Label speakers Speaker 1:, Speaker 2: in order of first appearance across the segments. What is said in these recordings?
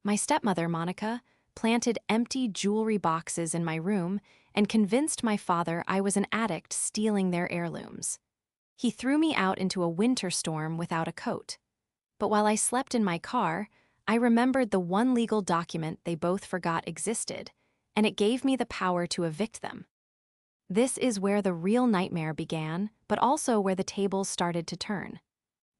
Speaker 1: My stepmother, Monica, planted empty jewelry boxes in my room and convinced my father I was an addict stealing their heirlooms. He threw me out into a winter storm without a coat. But while I slept in my car, I remembered the one legal document they both forgot existed, and it gave me the power to evict them. This is where the real nightmare began, but also where the tables started to turn.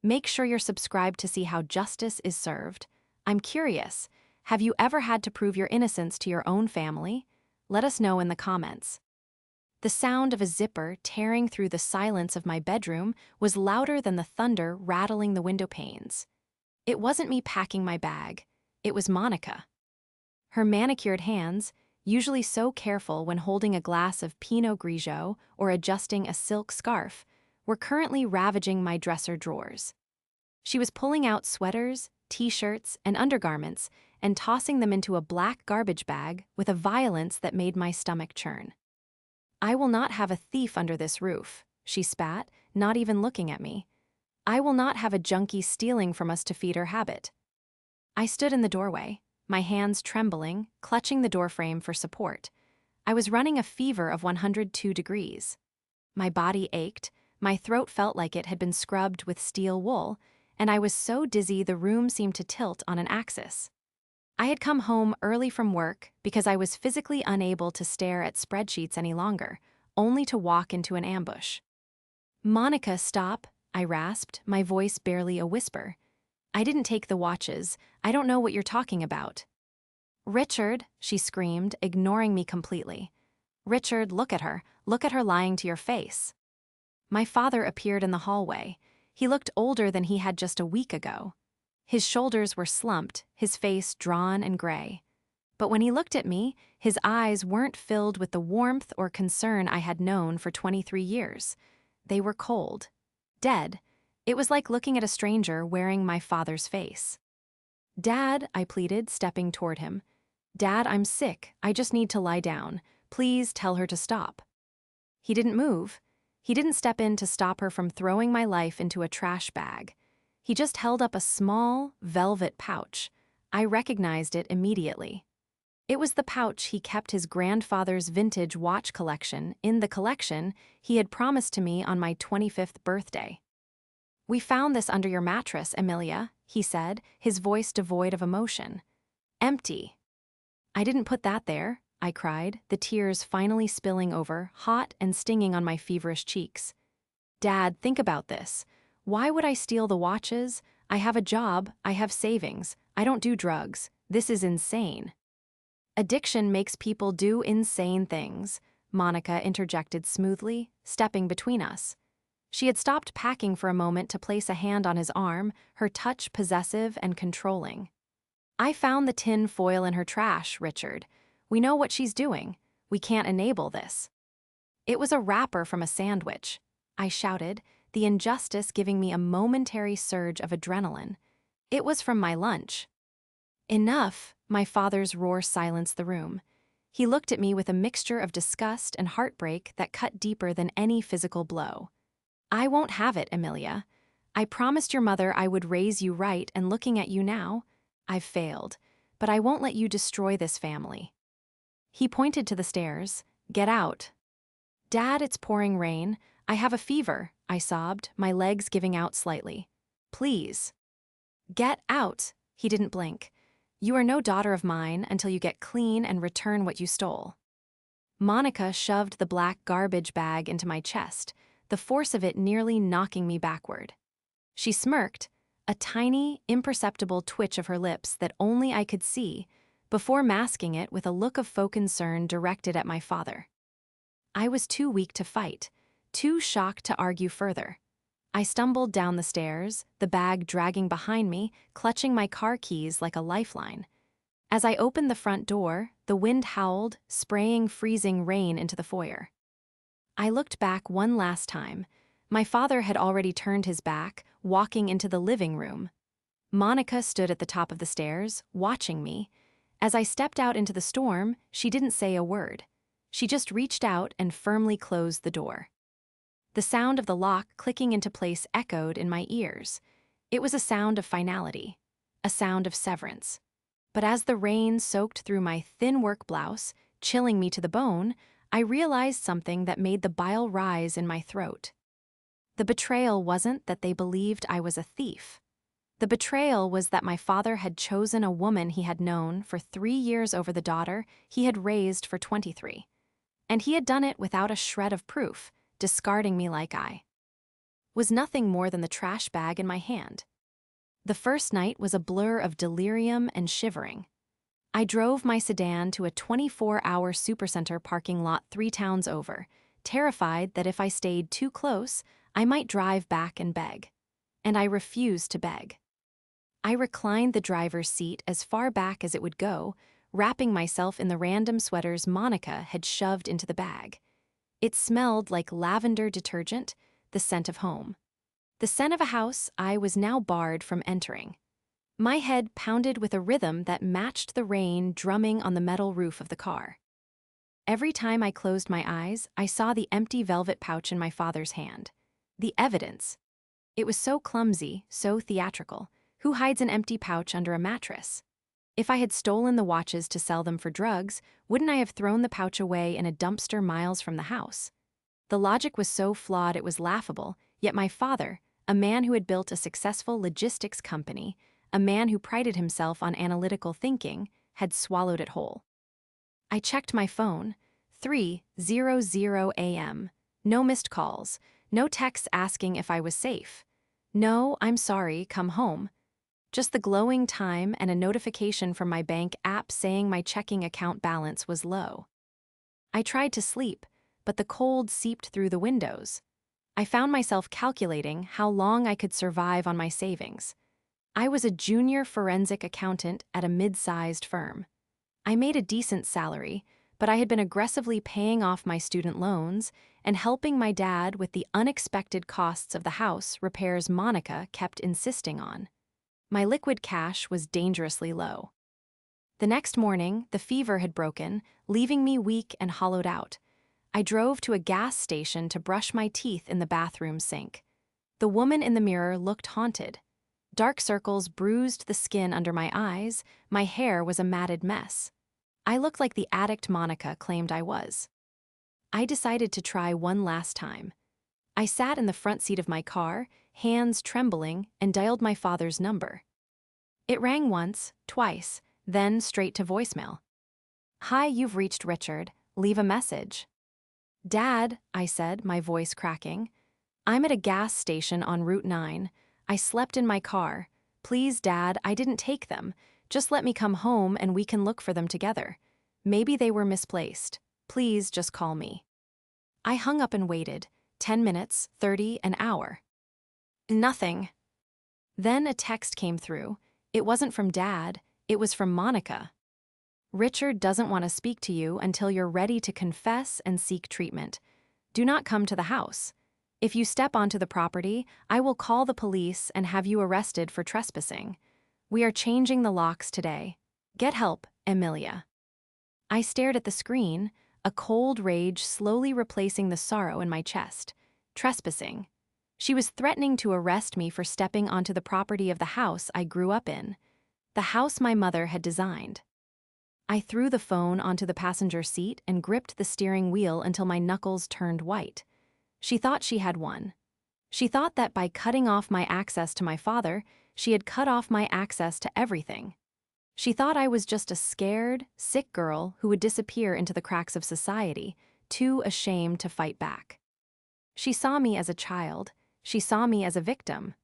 Speaker 1: Make sure you're subscribed to see how justice is served. I'm curious, have you ever had to prove your innocence to your own family? Let us know in the comments. The sound of a zipper tearing through the silence of my bedroom was louder than the thunder rattling the window panes. It wasn't me packing my bag, it was Monica. Her manicured hands, usually so careful when holding a glass of Pinot Grigio or adjusting a silk scarf, were currently ravaging my dresser drawers. She was pulling out sweaters, t-shirts, and undergarments and tossing them into a black garbage bag with a violence that made my stomach churn. "I will not have a thief under this roof," she spat, not even looking at me. "I will not have a junkie stealing from us to feed her habit." I stood in the doorway, my hands trembling, clutching the doorframe for support. I was running a fever of 102 degrees. My body ached, my throat felt like it had been scrubbed with steel wool, and I was so dizzy the room seemed to tilt on an axis. I had come home early from work because I was physically unable to stare at spreadsheets any longer, only to walk into an ambush. "Monica, stop," I rasped, my voice barely a whisper. "I didn't take the watches. I don't know what you're talking about." "Richard," she screamed, ignoring me completely. "Richard, look at her lying to your face." My father appeared in the hallway. He looked older than he had just a week ago. His shoulders were slumped, his face drawn and gray. But when he looked at me, his eyes weren't filled with the warmth or concern I had known for 23 years. They were cold, dead. It was like looking at a stranger wearing my father's face. "Dad," I pleaded, stepping toward him. "Dad, I'm sick. I just need to lie down. Please tell her to stop." He didn't move. He didn't step in to stop her from throwing my life into a trash bag. He just held up a small, velvet pouch. I recognized it immediately. It was the pouch he kept his grandfather's vintage watch collection in, the collection he had promised to me on my 25th birthday. "We found this under your mattress, Emilia," he said, his voice devoid of emotion. "Empty." "I didn't put that there," I cried, the tears finally spilling over, hot and stinging on my feverish cheeks. "Dad, think about this. Why would I steal the watches? I have a job, I have savings, I don't do drugs. This is insane." "Addiction makes people do insane things," Monica interjected smoothly, stepping between us. She had stopped packing for a moment to place a hand on his arm, her touch possessive and controlling. "I found the tin foil in her trash, Richard. We know what she's doing. We can't enable this." "It was a wrapper from a sandwich," I shouted, the injustice giving me a momentary surge of adrenaline. "It was from my lunch." "Enough," my father's roar silenced the room. He looked at me with a mixture of disgust and heartbreak that cut deeper than any physical blow. "I won't have it, Emilia. I promised your mother I would raise you right, and looking at you now, I've failed, but I won't let you destroy this family." He pointed to the stairs. "Get out." "Dad, it's pouring rain. I have a fever," I sobbed, my legs giving out slightly. "Please." "Get out." He didn't blink. "You are no daughter of mine until you get clean and return what you stole." Monica shoved the black garbage bag into my chest, the force of it nearly knocking me backward. She smirked, a tiny, imperceptible twitch of her lips that only I could see, before masking it with a look of faux concern directed at my father. I was too weak to fight, too shocked to argue further. I stumbled down the stairs, the bag dragging behind me, clutching my car keys like a lifeline. As I opened the front door, the wind howled, spraying freezing rain into the foyer. I looked back one last time. My father had already turned his back, walking into the living room. Monica stood at the top of the stairs, watching me. As I stepped out into the storm, she didn't say a word. She just reached out and firmly closed the door. The sound of the lock clicking into place echoed in my ears. It was a sound of finality, a sound of severance. But as the rain soaked through my thin work blouse, chilling me to the bone, I realized something that made the bile rise in my throat. The betrayal wasn't that they believed I was a thief. The betrayal was that my father had chosen a woman he had known for 3 years over the daughter he had raised for 23. And he had done it without a shred of proof, discarding me like I was nothing more than the trash bag in my hand. The first night was a blur of delirium and shivering. I drove my sedan to a 24-hour supercenter parking lot 3 towns over, terrified that if I stayed too close, I might drive back and beg. And I refused to beg. I reclined the driver's seat as far back as it would go, wrapping myself in the random sweaters Monica had shoved into the bag. It smelled like lavender detergent, the scent of home. The scent of a house I was now barred from entering. My head pounded with a rhythm that matched the rain drumming on the metal roof of the car. Every time I closed my eyes, I saw the empty velvet pouch in my father's hand. The evidence. It was so clumsy, so theatrical. Who hides an empty pouch under a mattress? If I had stolen the watches to sell them for drugs, wouldn't I have thrown the pouch away in a dumpster miles from the house? The logic was so flawed it was laughable, yet my father, a man who had built a successful logistics company, a man who prided himself on analytical thinking, had swallowed it whole. I checked my phone. 3:00 a.m. No missed calls, no texts asking if I was safe. No, I'm sorry, come home. Just the glowing time and a notification from my bank app saying my checking account balance was low. I tried to sleep, but the cold seeped through the windows. I found myself calculating how long I could survive on my savings. I was a junior forensic accountant at a mid-sized firm. I made a decent salary, but I had been aggressively paying off my student loans and helping my dad with the unexpected costs of the house repairs Monica kept insisting on. My liquid cash was dangerously low. The next morning, the fever had broken, leaving me weak and hollowed out. I drove to a gas station to brush my teeth in the bathroom sink. The woman in the mirror looked haunted. Dark circles bruised the skin under my eyes, my hair was a matted mess. I looked like the addict Monica claimed I was. I decided to try one last time. I sat in the front seat of my car, hands trembling, and dialed my father's number. It rang once, twice, then straight to voicemail. "Hi, you've reached Richard. Leave a message." "Dad," I said, my voice cracking. "I'm at a gas station on Route 9. I slept in my car. Please, Dad, I didn't take them. Just let me come home and we can look for them together. Maybe they were misplaced. Please just call me." I hung up and waited. 10 minutes, 30, an hour. Nothing. Then a text came through. It wasn't from Dad, it was from Monica. "Richard doesn't want to speak to you until you're ready to confess and seek treatment. Do not come to the house. If you step onto the property, I will call the police and have you arrested for trespassing. We are changing the locks today. Get help, Emilia." I stared at the screen, a cold rage slowly replacing the sorrow in my chest. Trespassing. She was threatening to arrest me for stepping onto the property of the house I grew up in, the house my mother had designed. I threw the phone onto the passenger seat and gripped the steering wheel until my knuckles turned white. She thought she had won. She thought that by cutting off my access to my father, she had cut off my access to everything. She thought I was just a scared, sick girl who would disappear into the cracks of society, too ashamed to fight back. She saw me as a child. She saw me as a victim.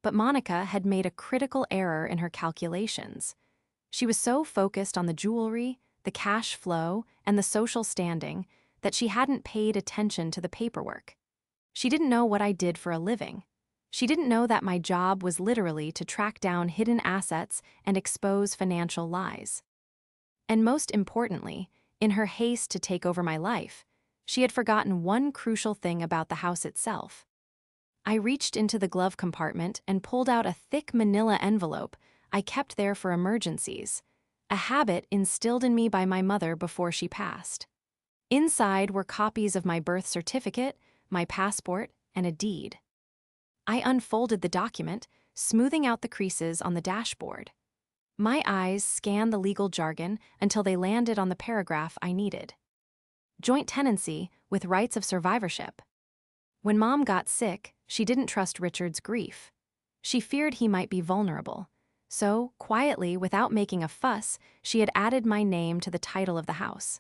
Speaker 1: But Monica had made a critical error in her calculations. She was so focused on the jewelry, the cash flow, and the social standing that she hadn't paid attention to the paperwork. She didn't know what I did for a living. She didn't know that my job was literally to track down hidden assets and expose financial lies. And most importantly, in her haste to take over my life, she had forgotten one crucial thing about the house itself. I reached into the glove compartment and pulled out a thick manila envelope I kept there for emergencies, a habit instilled in me by my mother before she passed. Inside were copies of my birth certificate, my passport, and a deed. I unfolded the document, smoothing out the creases on the dashboard. My eyes scanned the legal jargon until they landed on the paragraph I needed. Joint tenancy with rights of survivorship. When Mom got sick, she didn't trust Richard's grief. She feared he might be vulnerable. So, quietly, without making a fuss, she had added my name to the title of the house.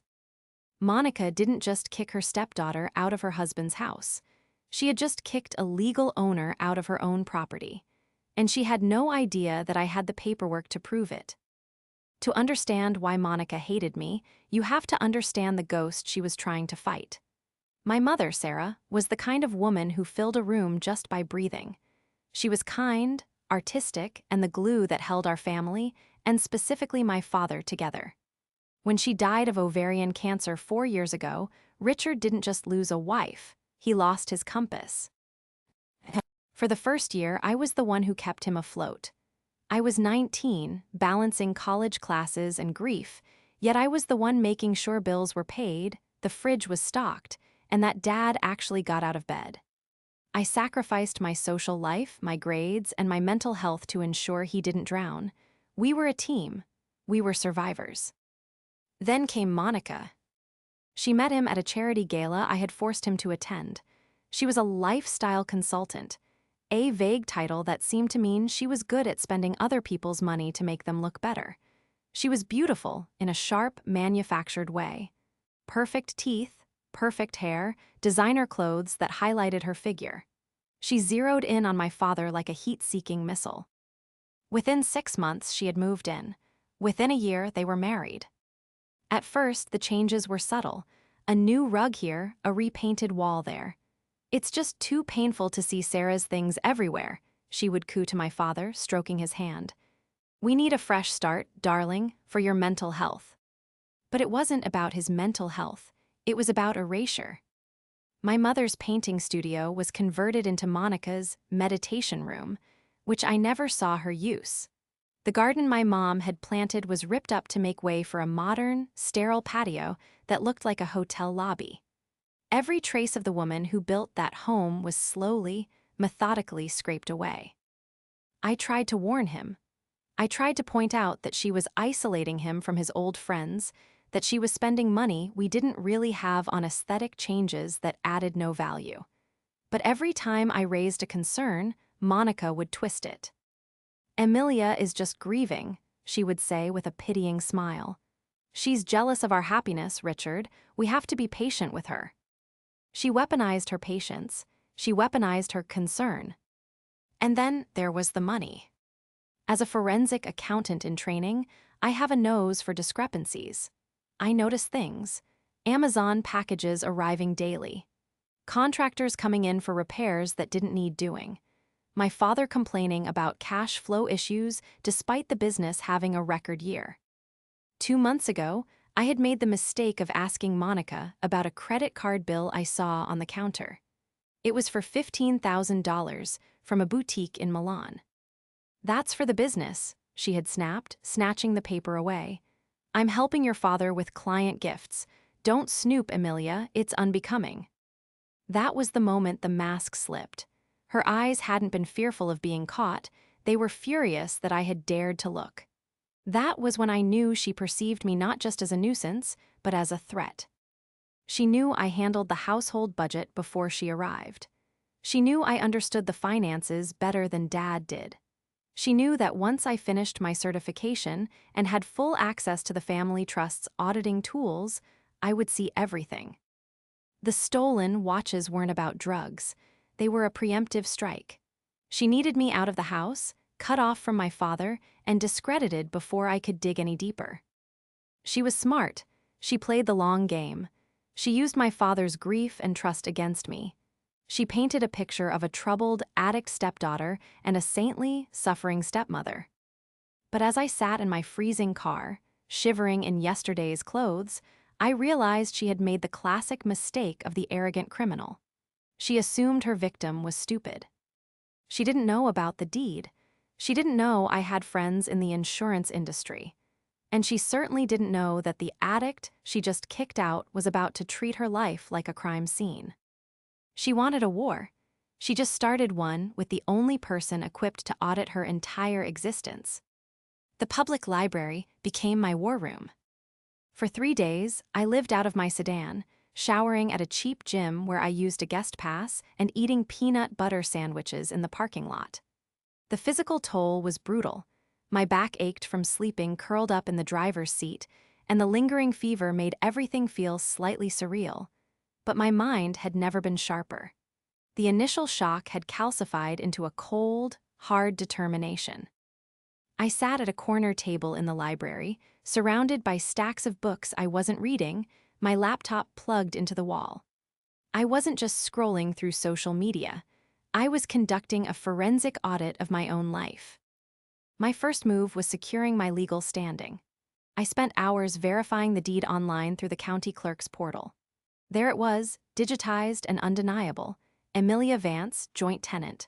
Speaker 1: Monica didn't just kick her stepdaughter out of her husband's house. She had just kicked a legal owner out of her own property. And she had no idea that I had the paperwork to prove it. To understand why Monica hated me, you have to understand the ghost she was trying to fight. My mother, Sarah, was the kind of woman who filled a room just by breathing. She was kind, artistic, and the glue that held our family, and specifically my father, together. When she died of ovarian cancer 4 years ago, Richard didn't just lose a wife, he lost his compass. For the first year, I was the one who kept him afloat. I was 19, balancing college classes and grief, yet I was the one making sure bills were paid, the fridge was stocked, and that Dad actually got out of bed. I sacrificed my social life, my grades, and my mental health to ensure he didn't drown. We were a team. We were survivors. Then came Monica. She met him at a charity gala I had forced him to attend. She was a lifestyle consultant, a vague title that seemed to mean she was good at spending other people's money to make them look better. She was beautiful in a sharp, manufactured way. Perfect teeth, perfect hair, designer clothes that highlighted her figure. She zeroed in on my father like a heat-seeking missile. Within 6 months, she had moved in. Within a year, they were married. At first, the changes were subtle. A new rug here, a repainted wall there. "It's just too painful to see Sarah's things everywhere," she would coo to my father, stroking his hand. "We need a fresh start, darling, for your mental health." But it wasn't about his mental health. It was about erasure. My mother's painting studio was converted into Monica's meditation room, which I never saw her use. The garden my mom had planted was ripped up to make way for a modern, sterile patio that looked like a hotel lobby. Every trace of the woman who built that home was slowly, methodically scraped away. I tried to warn him. I tried to point out that she was isolating him from his old friends, that she was spending money we didn't really have on aesthetic changes that added no value. But every time I raised a concern, Monica would twist it. "Emilia is just grieving," she would say with a pitying smile. "She's jealous of our happiness, Richard. We have to be patient with her." She weaponized her patience. She weaponized her concern. And then there was the money. As a forensic accountant in training, I have a nose for discrepancies. I notice things. Amazon packages arriving daily. Contractors coming in for repairs that didn't need doing. My father complaining about cash flow issues despite the business having a record year. 2 months ago, I had made the mistake of asking Monica about a credit card bill I saw on the counter. It was for $15,000 from a boutique in Milan. "That's for the business," she had snapped, snatching the paper away. "I'm helping your father with client gifts. Don't snoop, Emilia, it's unbecoming." That was the moment the mask slipped. Her eyes hadn't been fearful of being caught, they were furious that I had dared to look. That was when I knew she perceived me not just as a nuisance, but as a threat. She knew I handled the household budget before she arrived. She knew I understood the finances better than Dad did. She knew that once I finished my certification and had full access to the family trust's auditing tools, I would see everything. The stolen watches weren't about drugs. They were a preemptive strike. She needed me out of the house, cut off from my father, and discredited before I could dig any deeper. She was smart. She played the long game. She used my father's grief and trust against me. She painted a picture of a troubled, addict stepdaughter and a saintly, suffering stepmother. But as I sat in my freezing car, shivering in yesterday's clothes, I realized she had made the classic mistake of the arrogant criminal. She assumed her victim was stupid. She didn't know about the deed. She didn't know I had friends in the insurance industry. And she certainly didn't know that the addict she just kicked out was about to treat her life like a crime scene. She wanted a war. She just started one with the only person equipped to audit her entire existence. The public library became my war room. For 3 days, I lived out of my sedan, showering at a cheap gym where I used a guest pass and eating peanut butter sandwiches in the parking lot. The physical toll was brutal. My back ached from sleeping curled up in the driver's seat, and the lingering fever made everything feel slightly surreal. But my mind had never been sharper. The initial shock had calcified into a cold, hard determination. I sat at a corner table in the library, surrounded by stacks of books I wasn't reading, my laptop plugged into the wall. I wasn't just scrolling through social media. I was conducting a forensic audit of my own life. My first move was securing my legal standing. I spent hours verifying the deed online through the county clerk's portal. There it was, digitized and undeniable. Amelia Vance, joint tenant.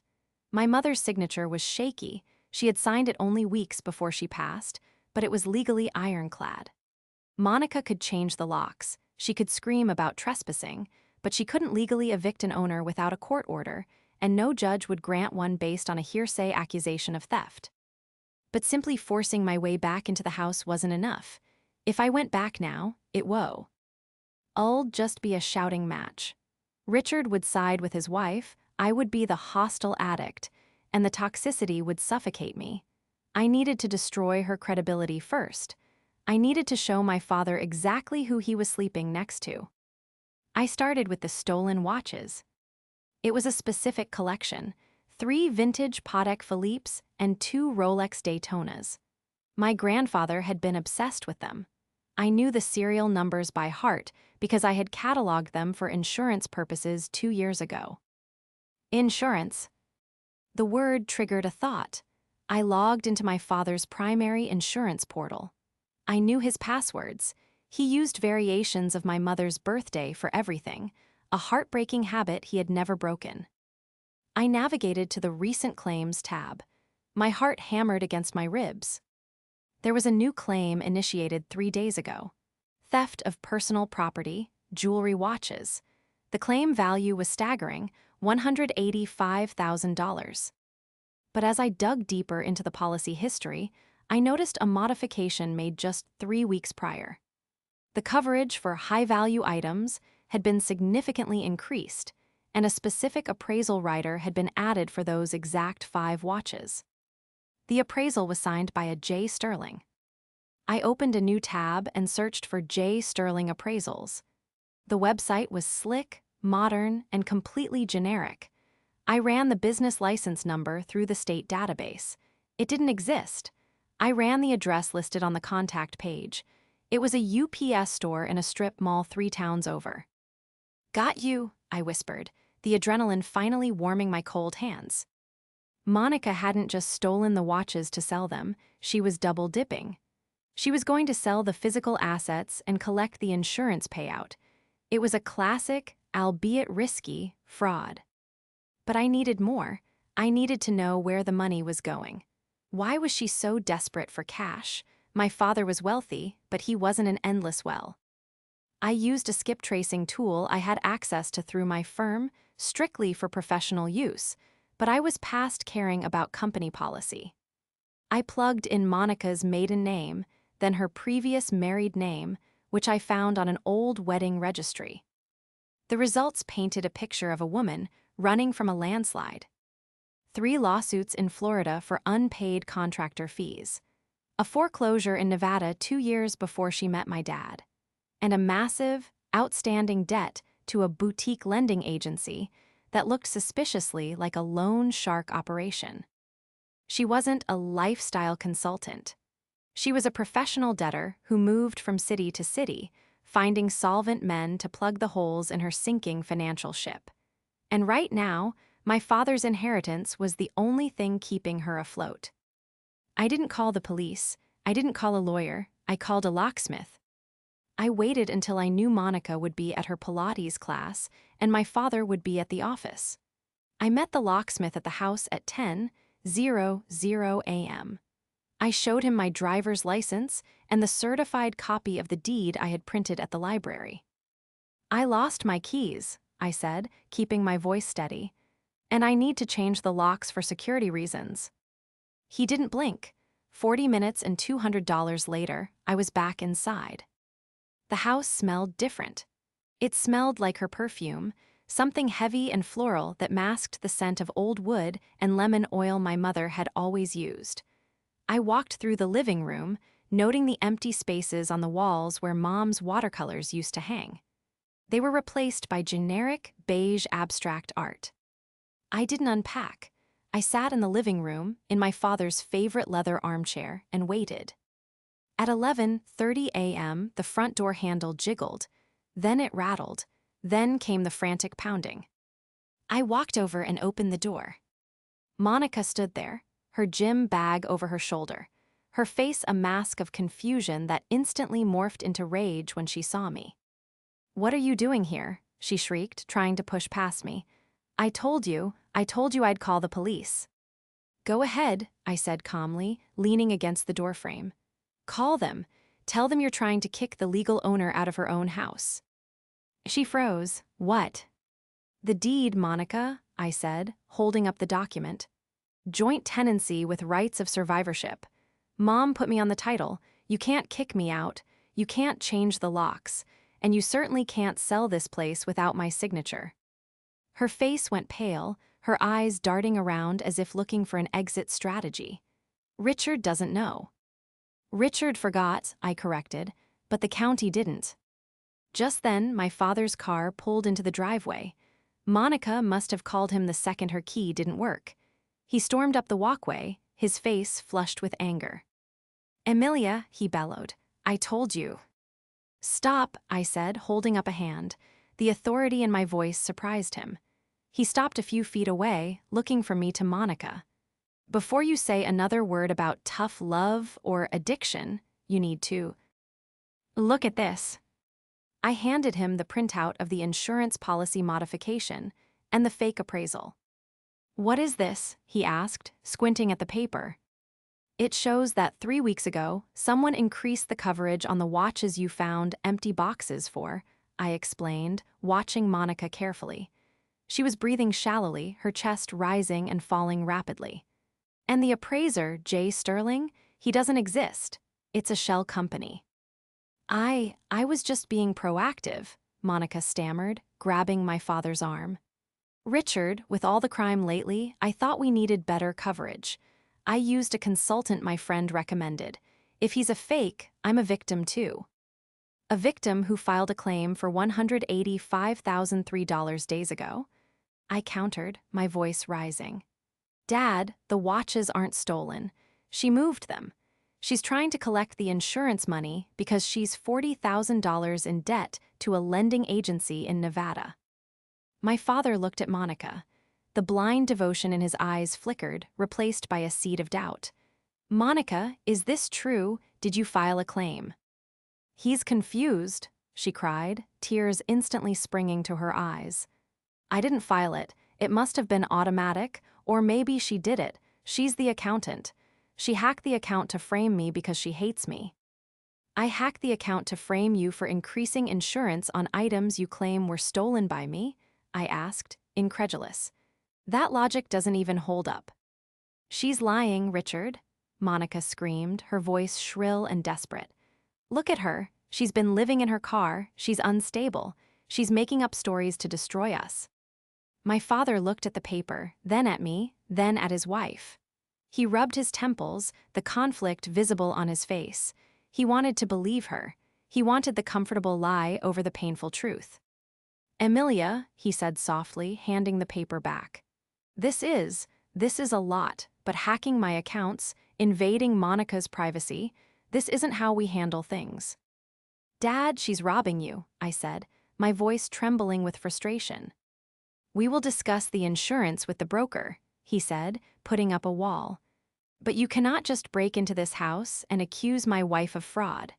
Speaker 1: My mother's signature was shaky. She had signed it only weeks before she passed, but it was legally ironclad. Monica could change the locks. She could scream about trespassing, but she couldn't legally evict an owner without a court order, and no judge would grant one based on a hearsay accusation of theft. But simply forcing my way back into the house wasn't enough. If I went back now, I'd just be a shouting match. Richard would side with his wife, I would be the hostile addict, and the toxicity would suffocate me. I needed to destroy her credibility first. I needed to show my father exactly who he was sleeping next to. I started with the stolen watches. It was a specific collection: 3 vintage Patek Philippe's and 2 Rolex Daytonas. My grandfather had been obsessed with them. I knew the serial numbers by heart because I had cataloged them for insurance purposes 2 years ago. Insurance. The word triggered a thought. I logged into my father's primary insurance portal. I knew his passwords. He used variations of my mother's birthday for everything, a heartbreaking habit he had never broken. I navigated to the Recent Claims tab. My heart hammered against my ribs. There was a new claim initiated 3 days ago. Theft of personal property, jewelry, watches. The claim value was staggering, $185,000. But as I dug deeper into the policy history, I noticed a modification made just 3 weeks prior. The coverage for high-value items had been significantly increased, and a specific appraisal rider had been added for those exact 5 watches. The appraisal was signed by a J. Sterling. I opened a new tab and searched for J. Sterling appraisals. The website was slick, modern, and completely generic. I ran the business license number through the state database. It didn't exist. I ran the address listed on the contact page. It was a UPS store in a strip mall 3 towns over. "Got you," I whispered, the adrenaline finally warming my cold hands. Monica hadn't just stolen the watches to sell them, she was double-dipping. She was going to sell the physical assets and collect the insurance payout. It was a classic, albeit risky, fraud. But I needed more. I needed to know where the money was going. Why was she so desperate for cash? My father was wealthy, but he wasn't an endless well. I used a skip tracing tool I had access to through my firm, strictly for professional use, but I was past caring about company policy. I plugged in Monica's maiden name, then her previous married name, which I found on an old wedding registry. The results painted a picture of a woman running from a landslide. 3 lawsuits in Florida for unpaid contractor fees. A foreclosure in Nevada 2 years before she met my dad. And a massive, outstanding debt to a boutique lending agency that looked suspiciously like a loan shark operation. She wasn't a lifestyle consultant. She was a professional debtor who moved from city to city, finding solvent men to plug the holes in her sinking financial ship. And right now, my father's inheritance was the only thing keeping her afloat. I didn't call the police. I didn't call a lawyer. I called a locksmith. I waited until I knew Monica would be at her Pilates class and my father would be at the office. I met the locksmith at the house at 10:00 a.m. I showed him my driver's license and the certified copy of the deed I had printed at the library. "I lost my keys," I said, keeping my voice steady, "and I need to change the locks for security reasons." He didn't blink. 40 minutes and $200 later, I was back inside. The house smelled different. It smelled like her perfume, something heavy and floral that masked the scent of old wood and lemon oil my mother had always used. I walked through the living room, noting the empty spaces on the walls where Mom's watercolors used to hang. They were replaced by generic, beige abstract art. I didn't unpack. I sat in the living room, in my father's favorite leather armchair, and waited. At 11:30 a.m., the front door handle jiggled. Then it rattled. Then came the frantic pounding. I walked over and opened the door. Monica stood there, her gym bag over her shoulder, her face a mask of confusion that instantly morphed into rage when she saw me. "What are you doing here?" she shrieked, trying to push past me. I told you I'd call the police." "Go ahead," I said calmly, leaning against the doorframe. "Call them. Tell them you're trying to kick the legal owner out of her own house." She froze. "What?" "The deed, Monica," I said, holding up the document. "Joint tenancy with rights of survivorship. Mom put me on the title. You can't kick me out. You can't change the locks. And you certainly can't sell this place without my signature." Her face went pale, her eyes darting around as if looking for an exit strategy. "Richard doesn't know." "Richard forgot," I corrected, "but the county didn't." Just then, my father's car pulled into the driveway. Monica must have called him the second her key didn't work. He stormed up the walkway, his face flushed with anger. "Emilia," he bellowed, "I told you." "Stop," I said, holding up a hand. The authority in my voice surprised him. He stopped a few feet away, looking from me to Monica. "Before you say another word about tough love or addiction, you need to look at this." I handed him the printout of the insurance policy modification and the fake appraisal. "What is this?" he asked, squinting at the paper. "It shows that 3 weeks ago, someone increased the coverage on the watches you found empty boxes for," I explained, watching Monica carefully. She was breathing shallowly, her chest rising and falling rapidly. "And the appraiser, J. Sterling, he doesn't exist. It's a shell company." I was just being proactive," Monica stammered, grabbing my father's arm. "Richard, with all the crime lately, I thought we needed better coverage. I used a consultant my friend recommended. If he's a fake, I'm a victim too." "A victim who filed a claim for $185,003 days ago?" I countered, my voice rising. "Dad, the watches aren't stolen. She moved them. She's trying to collect the insurance money because she's $40,000 in debt to a lending agency in Nevada." My father looked at Monica. The blind devotion in his eyes flickered, replaced by a seed of doubt. "Monica, is this true? Did you file a claim?" "He's confused," she cried, tears instantly springing to her eyes. "I didn't file it. It must have been automatic, or maybe she did it. She's the accountant. She hacked the account to frame me because she hates me." "I hacked the account to frame you for increasing insurance on items you claim were stolen by me?" I asked, incredulous. "That logic doesn't even hold up." "She's lying, Richard," Monica screamed, her voice shrill and desperate. "Look at her. She's been living in her car. She's unstable. She's making up stories to destroy us." My father looked at the paper, then at me, then at his wife. He rubbed his temples, the conflict visible on his face. He wanted to believe her. He wanted the comfortable lie over the painful truth. "Emilia," he said softly, handing the paper back. This is a lot, but hacking my accounts, invading Monica's privacy, this isn't how we handle things." "Dad, she's robbing you," I said, my voice trembling with frustration. "We will discuss the insurance with the broker," he said, putting up a wall. "But you cannot just break into this house and accuse my wife of fraud."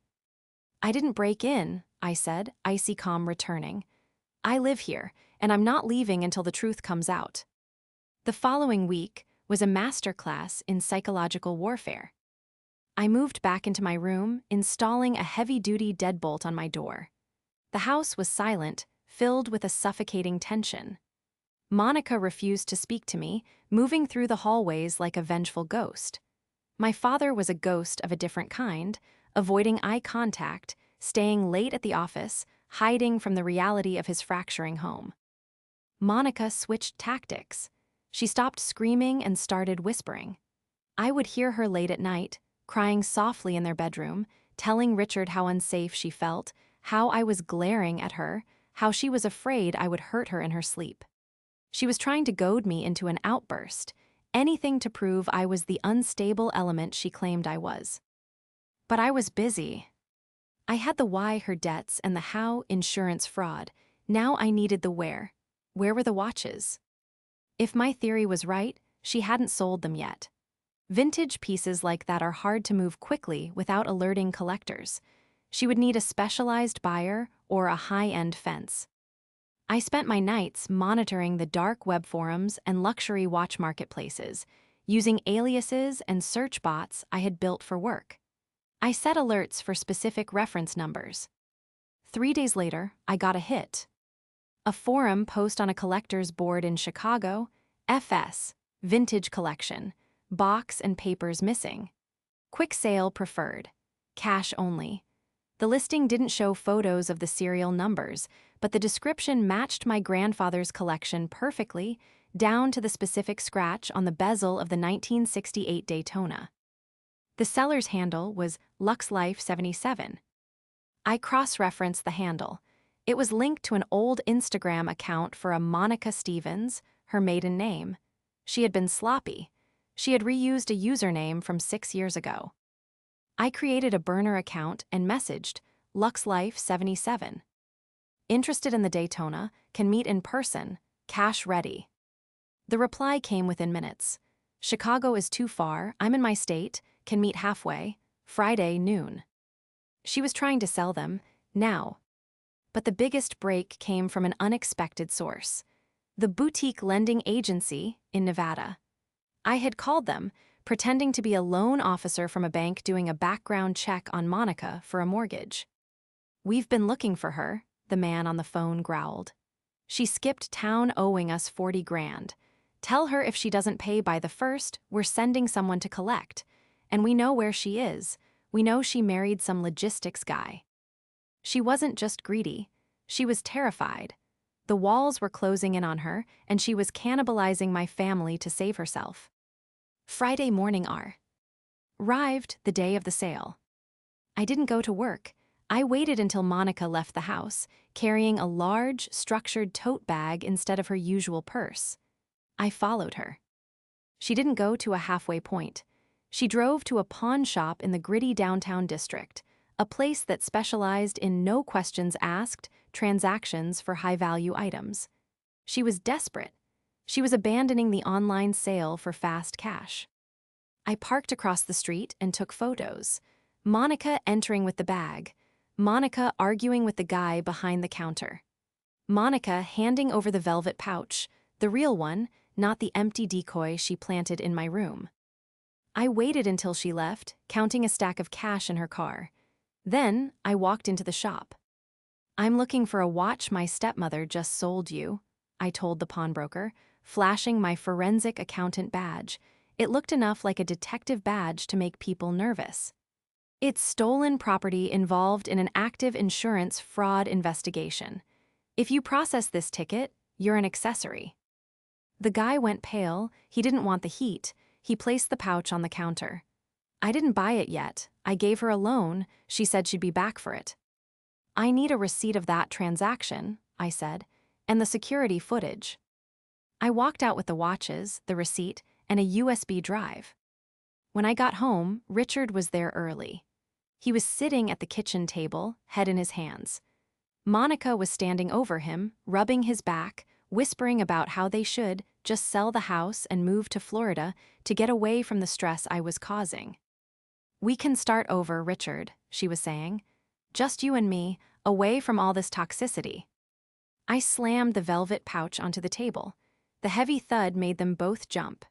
Speaker 1: "I didn't break in," I said, icy calm returning. "I live here, and I'm not leaving until the truth comes out." The following week was a masterclass in psychological warfare. I moved back into my room, installing a heavy-duty deadbolt on my door. The house was silent, filled with a suffocating tension. Monica refused to speak to me, moving through the hallways like a vengeful ghost. My father was a ghost of a different kind, avoiding eye contact, staying late at the office, hiding from the reality of his fracturing home. Monica switched tactics. She stopped screaming and started whispering. I would hear her late at night, crying softly in their bedroom, telling Richard how unsafe she felt, how I was glaring at her, how she was afraid I would hurt her in her sleep. She was trying to goad me into an outburst, anything to prove I was the unstable element she claimed I was. But I was busy. I had the why her debts and the how insurance fraud. Now I needed the where. Where were the watches? If my theory was right, she hadn't sold them yet. Vintage pieces like that are hard to move quickly without alerting collectors. She would need a specialized buyer or a high-end fence. I spent my nights monitoring the dark web forums and luxury watch marketplaces, using aliases and search bots I had built for work. I set alerts for specific reference numbers. 3 days later, I got a hit. A forum post on a collector's board in Chicago, FS, vintage collection, box and papers missing. Quick sale preferred, cash only. The listing didn't show photos of the serial numbers, but the description matched my grandfather's collection perfectly, down to the specific scratch on the bezel of the 1968 Daytona. The seller's handle was LuxLife77. I cross-referenced the handle. It was linked to an old Instagram account for a Monica Stevens, her maiden name. She had been sloppy. She had reused a username from 6 years ago. I created a burner account and messaged LuxLife77. Interested in the Daytona, can meet in person, cash ready. The reply came within minutes. Chicago is too far, I'm in my state, can meet halfway, Friday noon. She was trying to sell them, now. But the biggest break came from an unexpected source. The boutique lending agency in Nevada. I had called them, pretending to be a loan officer from a bank doing a background check on Monica for a mortgage. We've been looking for her, the man on the phone growled. She skipped town owing us 40 grand. Tell her if she doesn't pay by the 1st, we're sending someone to collect. And we know where she is. We know she married some logistics guy. She wasn't just greedy. She was terrified. The walls were closing in on her, and she was cannibalizing my family to save herself. Friday morning arrived the day of the sale. I didn't go to work. I waited until Monica left the house, carrying a large, structured tote bag instead of her usual purse. I followed her. She didn't go to a halfway point. She drove to a pawn shop in the gritty downtown district, a place that specialized in no questions asked transactions for high-value items. She was desperate. She was abandoning the online sale for fast cash. I parked across the street and took photos. Monica entering with the bag. Monica arguing with the guy behind the counter. Monica handing over the velvet pouch, the real one, not the empty decoy she planted in my room. I waited until she left, counting a stack of cash in her car. Then I walked into the shop. I'm looking for a watch my stepmother just sold you, I told the pawnbroker, flashing my forensic accountant badge. It looked enough like a detective badge to make people nervous. It's stolen property involved in an active insurance fraud investigation. If you process this ticket, you're an accessory. The guy went pale. He didn't want the heat. He placed the pouch on the counter. I didn't buy it yet. I gave her a loan. She said she'd be back for it. I need a receipt of that transaction, I said, and the security footage. I walked out with the watches, the receipt, and a USB drive. When I got home, Richard was there early. He was sitting at the kitchen table, head in his hands. Monica was standing over him, rubbing his back, whispering about how they should just sell the house and move to Florida to get away from the stress I was causing. We can start over, Richard, she was saying. Just you and me, away from all this toxicity. I slammed the velvet pouch onto the table. The heavy thud made them both jump.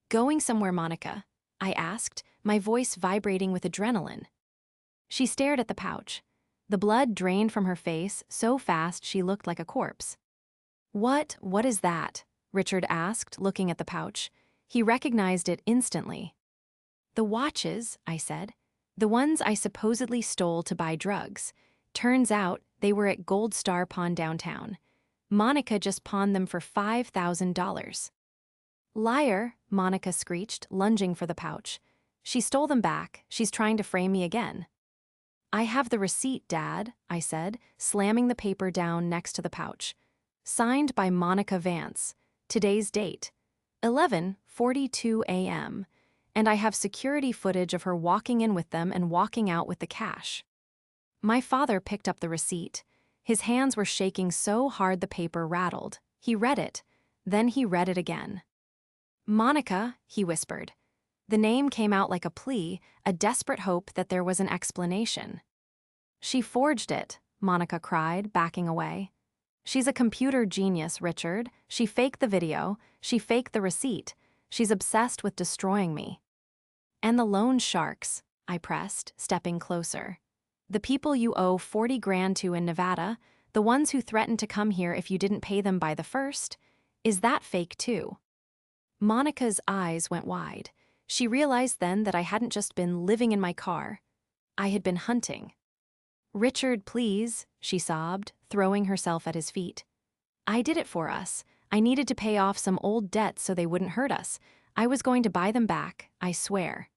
Speaker 1: Going somewhere, Monica? I asked, my voice vibrating with adrenaline. She stared at the pouch. The blood drained from her face so fast she looked like a corpse. What is that? Richard asked, looking at the pouch. He recognized it instantly. The watches, I said. The ones I supposedly stole to buy drugs. Turns out they were at Gold Star Pawn downtown. Monica just pawned them for $5,000. Liar, Monica screeched, lunging for the pouch. She stole them back. She's trying to frame me again. I have the receipt, Dad, I said, slamming the paper down next to the pouch. Signed by Monica Vance. Today's date, 11:42 a.m., and I have security footage of her walking in with them and walking out with the cash. My father picked up the receipt. His hands were shaking so hard the paper rattled. He read it. Then he read it again. Monica, he whispered. The name came out like a plea, a desperate hope that there was an explanation. She forged it, Monica cried, backing away. She's a computer genius, Richard. She faked the video. She faked the receipt. She's obsessed with destroying me. And the loan sharks, I pressed, stepping closer. The people you owe 40 grand to in Nevada, the ones who threatened to come here if you didn't pay them by the 1st, is that fake too? Monica's eyes went wide. She realized then that I hadn't just been living in my car. I had been hunting. Richard, please, she sobbed, throwing herself at his feet. I did it for us. I needed to pay off some old debts so they wouldn't hurt us. I was going to buy them back, I swear.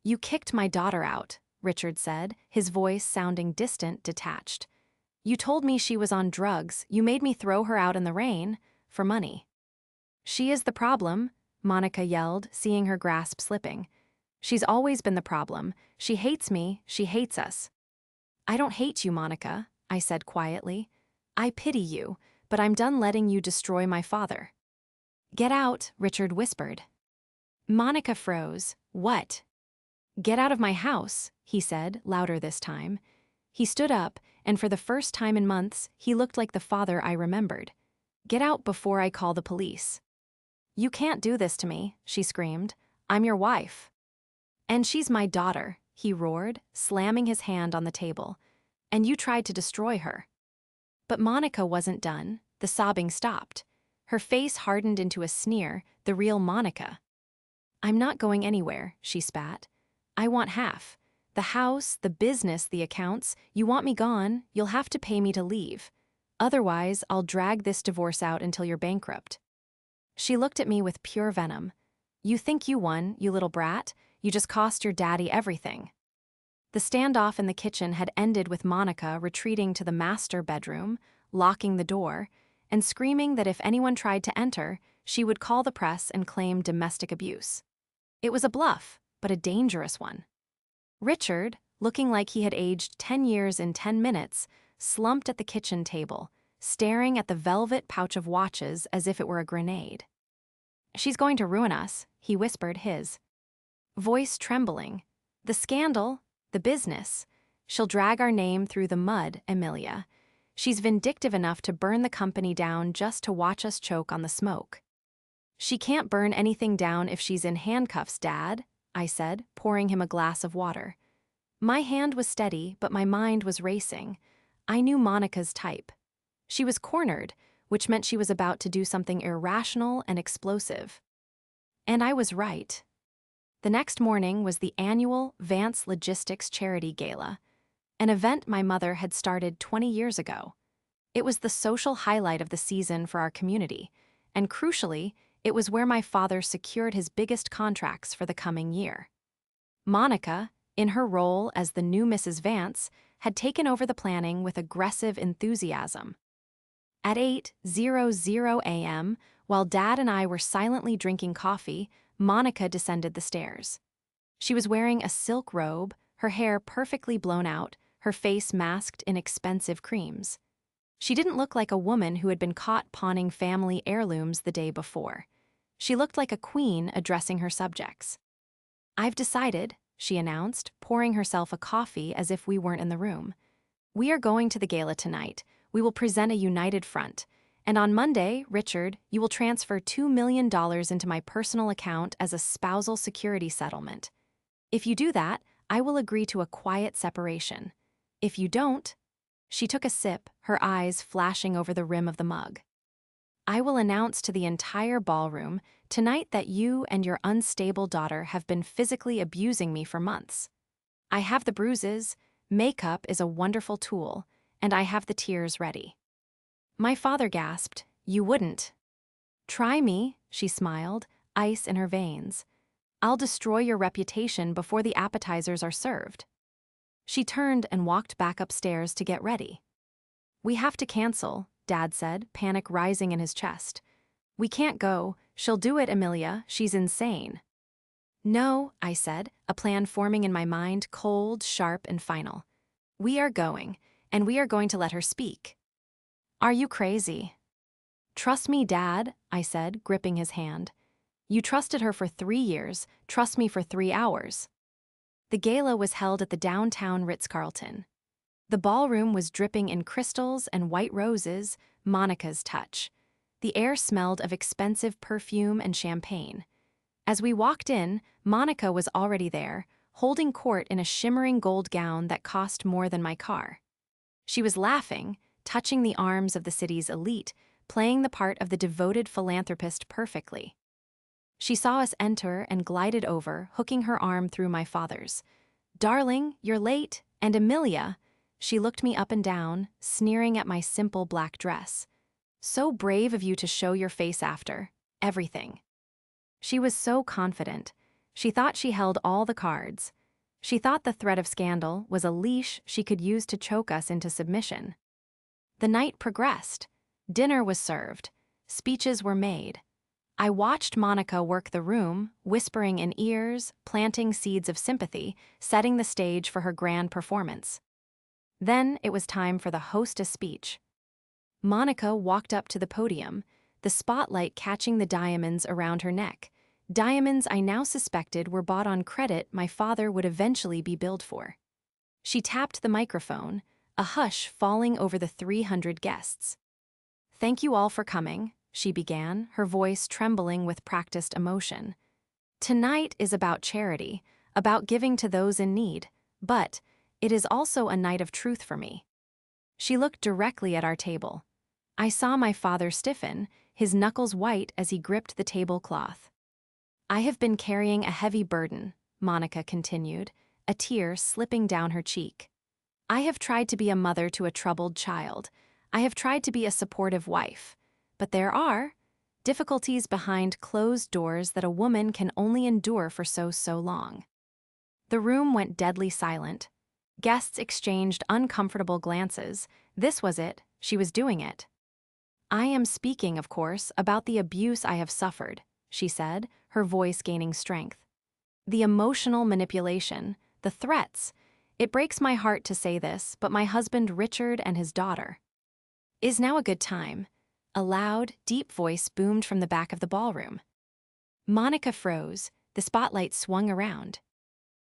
Speaker 1: You kicked my daughter out, Richard said, his voice sounding distant, detached. You told me she was on drugs. You made me throw her out in the rain, for money. She is the problem, Monica yelled, seeing her grasp slipping. She's always been the problem. She hates me. She hates us. I don't hate you, Monica, I said quietly. I pity you, but I'm done letting you destroy my father. Get out, Richard whispered. Monica froze. What? Get out of my house, he said, louder this time. He stood up, and for the first time in months, he looked like the father I remembered. Get out before I call the police. You can't do this to me, she screamed. I'm your wife. And she's my daughter, he roared, slamming his hand on the table. And you tried to destroy her. But Monica wasn't done. The sobbing stopped. Her face hardened into a sneer, the real Monica. I'm not going anywhere, she spat. I want half. The house, the business, the accounts. You want me gone, you'll have to pay me to leave. Otherwise, I'll drag this divorce out until you're bankrupt. She looked at me with pure venom. You think you won, you little brat? You just cost your daddy everything. The standoff in the kitchen had ended with Monica retreating to the master bedroom, locking the door, and screaming that if anyone tried to enter, she would call the press and claim domestic abuse. It was a bluff, but a dangerous one. Richard, looking like he had aged 10 years in 10 minutes, slumped at the kitchen table, staring at the velvet pouch of watches as if it were a grenade. She's going to ruin us, he whispered, his voice trembling. The scandal, the business. She'll drag our name through the mud, Emilia. She's vindictive enough to burn the company down just to watch us choke on the smoke. She can't burn anything down if she's in handcuffs, Dad, I said, pouring him a glass of water. My hand was steady, but my mind was racing. I knew Monica's type. She was cornered, which meant she was about to do something irrational and explosive. And I was right. The next morning was the annual Vance Logistics Charity Gala, an event my mother had started 20 years ago. It was the social highlight of the season for our community, and crucially, it was where my father secured his biggest contracts for the coming year. Monica, in her role as the new Mrs. Vance, had taken over the planning with aggressive enthusiasm. At 8:00 a.m., while Dad and I were silently drinking coffee, Monica descended the stairs. She was wearing a silk robe, her hair perfectly blown out, her face masked in expensive creams. She didn't look like a woman who had been caught pawning family heirlooms the day before. She looked like a queen addressing her subjects. I've decided, she announced, pouring herself a coffee as if we weren't in the room. We are going to the gala tonight. We will present a united front. And on Monday, Richard, you will transfer $2 million into my personal account as a spousal security settlement. If you do that, I will agree to a quiet separation. If you don't, she took a sip, her eyes flashing over the rim of the mug. I will announce to the entire ballroom tonight that you and your unstable daughter have been physically abusing me for months. I have the bruises, makeup is a wonderful tool, and I have the tears ready." My father gasped, "You wouldn't." "Try me," she smiled, ice in her veins. "I'll destroy your reputation before the appetizers are served." She turned and walked back upstairs to get ready. "We have to cancel," Dad said, panic rising in his chest. "We can't go. She'll do it, Amelia. She's insane." "No," I said, a plan forming in my mind, cold, sharp, and final. "We are going, and we are going to let her speak." "Are you crazy?" "Trust me, Dad," I said, gripping his hand. "You trusted her for 3 years, trust me for 3 hours." The gala was held at the downtown Ritz-Carlton. The ballroom was dripping in crystals and white roses, Monica's touch. The air smelled of expensive perfume and champagne. As we walked in, Monica was already there, holding court in a shimmering gold gown that cost more than my car. She was laughing, touching the arms of the city's elite, playing the part of the devoted philanthropist perfectly. She saw us enter and glided over, hooking her arm through my father's. "Darling, you're late, and Amelia." She looked me up and down, sneering at my simple black dress. "So brave of you to show your face after everything." She was so confident. She thought she held all the cards. She thought the threat of scandal was a leash she could use to choke us into submission. The night progressed. Dinner was served. Speeches were made. I watched Monica work the room, whispering in ears, planting seeds of sympathy, setting the stage for her grand performance. Then it was time for the hostess speech. Monica walked up to the podium, the spotlight catching the diamonds around her neck. Diamonds I now suspected were bought on credit my father would eventually be billed for. She tapped the microphone, a hush falling over the 300 guests. "Thank you all for coming," she began, her voice trembling with practiced emotion. "Tonight is about charity, about giving to those in need, but it is also a night of truth for me." She looked directly at our table. I saw my father stiffen, his knuckles white as he gripped the tablecloth. "I have been carrying a heavy burden," Monica continued, a tear slipping down her cheek. "I have tried to be a mother to a troubled child. I have tried to be a supportive wife. But there are difficulties behind closed doors that a woman can only endure for so long." The room went deadly silent. Guests exchanged uncomfortable glances. This was it, she was doing it. "I am speaking, of course, about the abuse I have suffered," she said, her voice gaining strength. "The emotional manipulation, the threats. It breaks my heart to say this, but my husband Richard and his daughter." "Is now a good time?" A loud, deep voice boomed from the back of the ballroom. Monica froze, the spotlight swung around.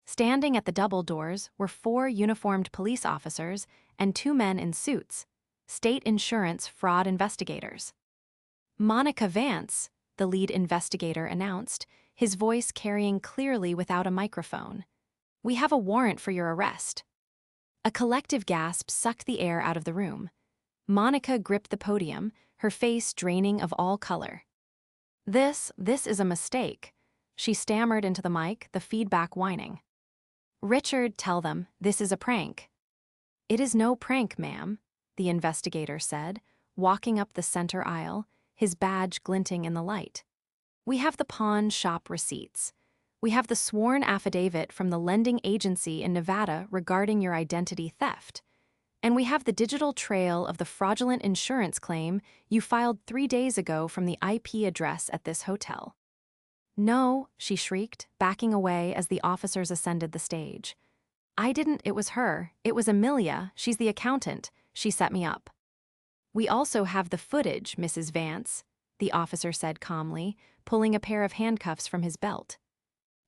Speaker 1: Standing at the double doors were 4 uniformed police officers and 2 men in suits, state insurance fraud investigators. "Monica Vance," the lead investigator announced, his voice carrying clearly without a microphone. "We have a warrant for your arrest." A collective gasp sucked the air out of the room. Monica gripped the podium, her face draining of all color. This is a mistake," she stammered into the mic, the feedback whining. "Richard, tell them, this is a prank." "It is no prank, ma'am," the investigator said, walking up the center aisle, his badge glinting in the light. "We have the pawn shop receipts. We have the sworn affidavit from the lending agency in Nevada regarding your identity theft. And we have the digital trail of the fraudulent insurance claim you filed 3 days ago from the IP address at this hotel." "No," she shrieked, backing away as the officers ascended the stage. "I didn't, it was her. It was Amelia, she's the accountant. She set me up." "We also have the footage, Mrs. Vance," the officer said calmly, pulling a pair of handcuffs from his belt.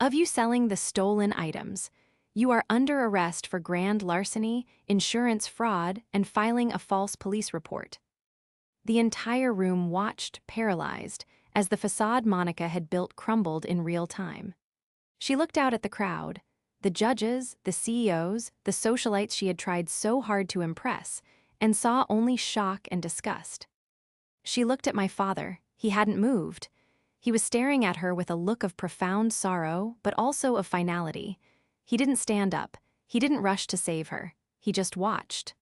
Speaker 1: "Of you selling the stolen items. You are under arrest for grand larceny, insurance fraud, and filing a false police report." The entire room watched, paralyzed, as the facade Monica had built crumbled in real time. She looked out at the crowd, the judges, the CEOs, the socialites she had tried so hard to impress, and saw only shock and disgust. She looked at my father. He hadn't moved. He was staring at her with a look of profound sorrow, but also of finality. He didn't stand up. He didn't rush to save her. He just watched.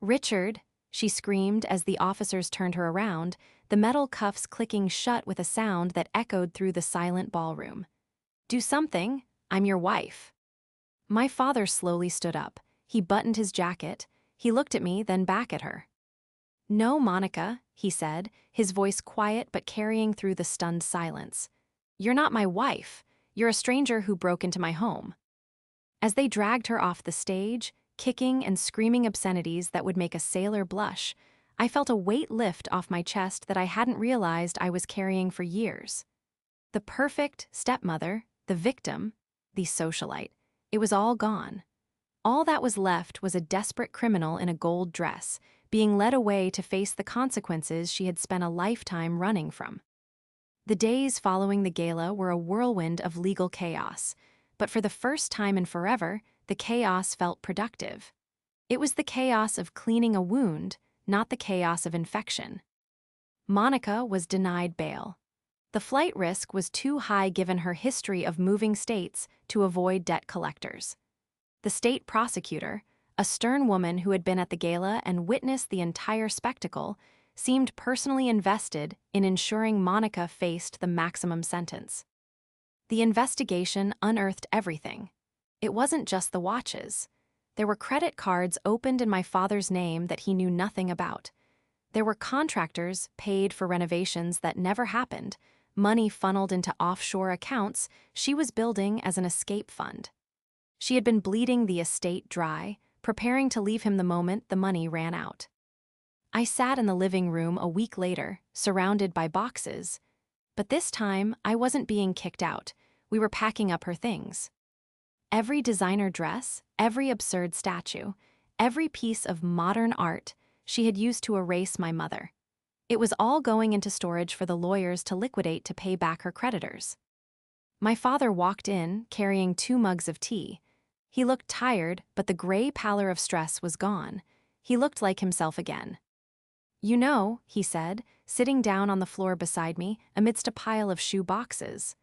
Speaker 1: "Richard," she screamed as the officers turned her around, the metal cuffs clicking shut with a sound that echoed through the silent ballroom. "Do something. I'm your wife." My father slowly stood up. He buttoned his jacket. He looked at me, then back at her. "No, Monica," he said, his voice quiet but carrying through the stunned silence. "You're not my wife. You're a stranger who broke into my home." As they dragged her off the stage, kicking and screaming obscenities that would make a sailor blush, I felt a weight lift off my chest that I hadn't realized I was carrying for years. The perfect stepmother, the victim, the socialite, it was all gone. All that was left was a desperate criminal in a gold dress, being led away to face the consequences she had spent a lifetime running from. The days following the gala were a whirlwind of legal chaos, but for the first time in forever, the chaos felt productive. It was the chaos of cleaning a wound, not the chaos of infection. Monica was denied bail. The flight risk was too high given her history of moving states to avoid debt collectors. The state prosecutor, a stern woman who had been at the gala and witnessed the entire spectacle, seemed personally invested in ensuring Monica faced the maximum sentence. The investigation unearthed everything. It wasn't just the watches. There were credit cards opened in my father's name that he knew nothing about. There were contractors paid for renovations that never happened, money funneled into offshore accounts she was building as an escape fund. She had been bleeding the estate dry, preparing to leave him the moment the money ran out. I sat in the living room a week later, surrounded by boxes. But this time, I wasn't being kicked out. We were packing up her things. Every designer dress, every absurd statue, every piece of modern art she had used to erase my mother. It was all going into storage for the lawyers to liquidate to pay back her creditors. My father walked in, carrying 2 mugs of tea. He looked tired, but the gray pallor of stress was gone. He looked like himself again. "You know," he said, sitting down on the floor beside me amidst a pile of shoe boxes,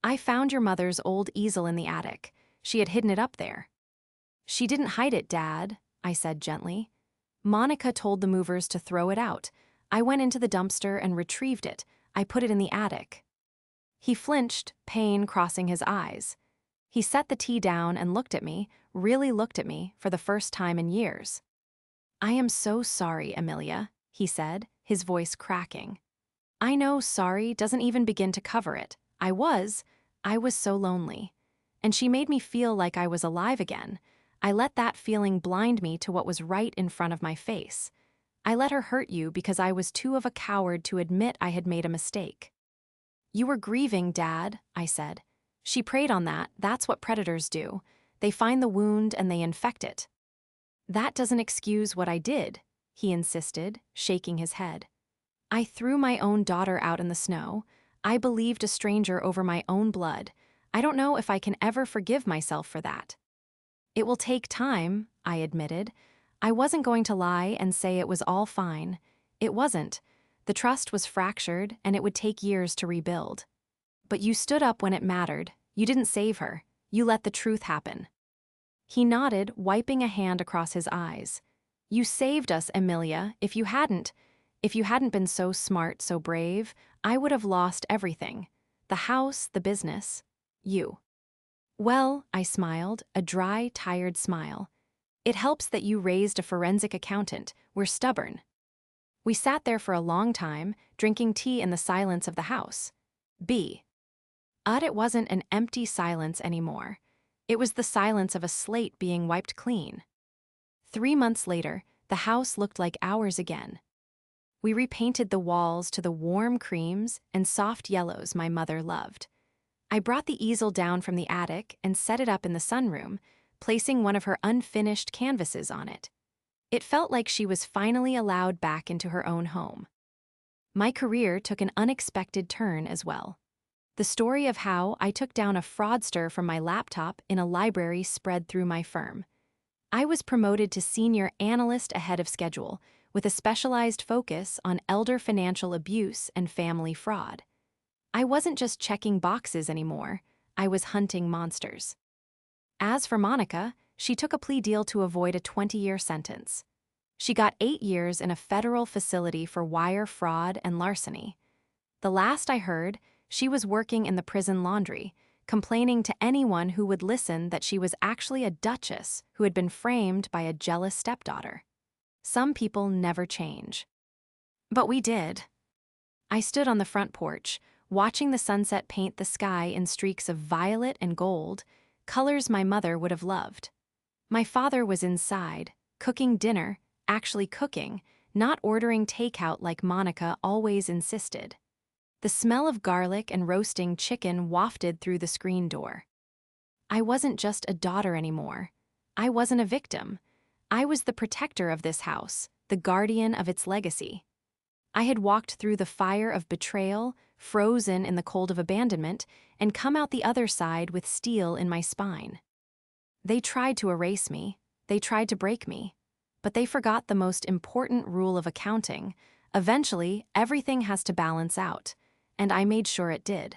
Speaker 1: "I found your mother's old easel in the attic. She had hidden it up there." "She didn't hide it, Dad," I said gently. "Monica told the movers to throw it out. I went into the dumpster and retrieved it. I put it in the attic." He flinched, pain crossing his eyes. He set the tea down and looked at me, really looked at me, for the first time in years. "I am so sorry, Amelia," he said, his voice cracking. "I know sorry doesn't even begin to cover it. I was so lonely. And she made me feel like I was alive again. I let that feeling blind me to what was right in front of my face. I let her hurt you because I was too of a coward to admit I had made a mistake." "You were grieving, Dad," I said. "She preyed on that. That's what predators do. They find the wound and they infect it." "That doesn't excuse what I did," he insisted, shaking his head. "I threw my own daughter out in the snow. I believed a stranger over my own blood. I don't know if I can ever forgive myself for that." "It will take time," I admitted. I wasn't going to lie and say it was all fine. It wasn't. The trust was fractured, and it would take years to rebuild. "But you stood up when it mattered. You didn't save her. You let the truth happen." He nodded, wiping a hand across his eyes. "You saved us, Amelia. If you hadn't been so smart, so brave, I would have lost everything. The house, the business, you." "Well," I smiled, a dry, tired smile. "It helps that you raised a forensic accountant. We're stubborn." We sat there for a long time, drinking tea in the silence of the house. It wasn't an empty silence anymore. It was the silence of a slate being wiped clean. 3 months later, the house looked like ours again. We repainted the walls to the warm creams and soft yellows my mother loved. I brought the easel down from the attic and set it up in the sunroom, placing one of her unfinished canvases on it. It felt like she was finally allowed back into her own home. My career took an unexpected turn as well. The story of how I took down a fraudster from my laptop in a library spread through my firm. I was promoted to senior analyst ahead of schedule, with a specialized focus on elder financial abuse and family fraud. I wasn't just checking boxes anymore, I was hunting monsters. As for Monica, she took a plea deal to avoid a 20-year sentence. She got 8 years in a federal facility for wire fraud and larceny. The last I heard, she was working in the prison laundry, complaining to anyone who would listen that she was actually a duchess who had been framed by a jealous stepdaughter. Some people never change. But we did. I stood on the front porch, watching the sunset paint the sky in streaks of violet and gold, colors my mother would have loved. My father was inside, cooking dinner, actually cooking, not ordering takeout like Monica always insisted. The smell of garlic and roasting chicken wafted through the screen door. I wasn't just a daughter anymore. I wasn't a victim. I was the protector of this house, the guardian of its legacy. I had walked through the fire of betrayal, frozen in the cold of abandonment, and come out the other side with steel in my spine. They tried to erase me. They tried to break me. But they forgot the most important rule of accounting. Eventually, everything has to balance out. And I made sure it did.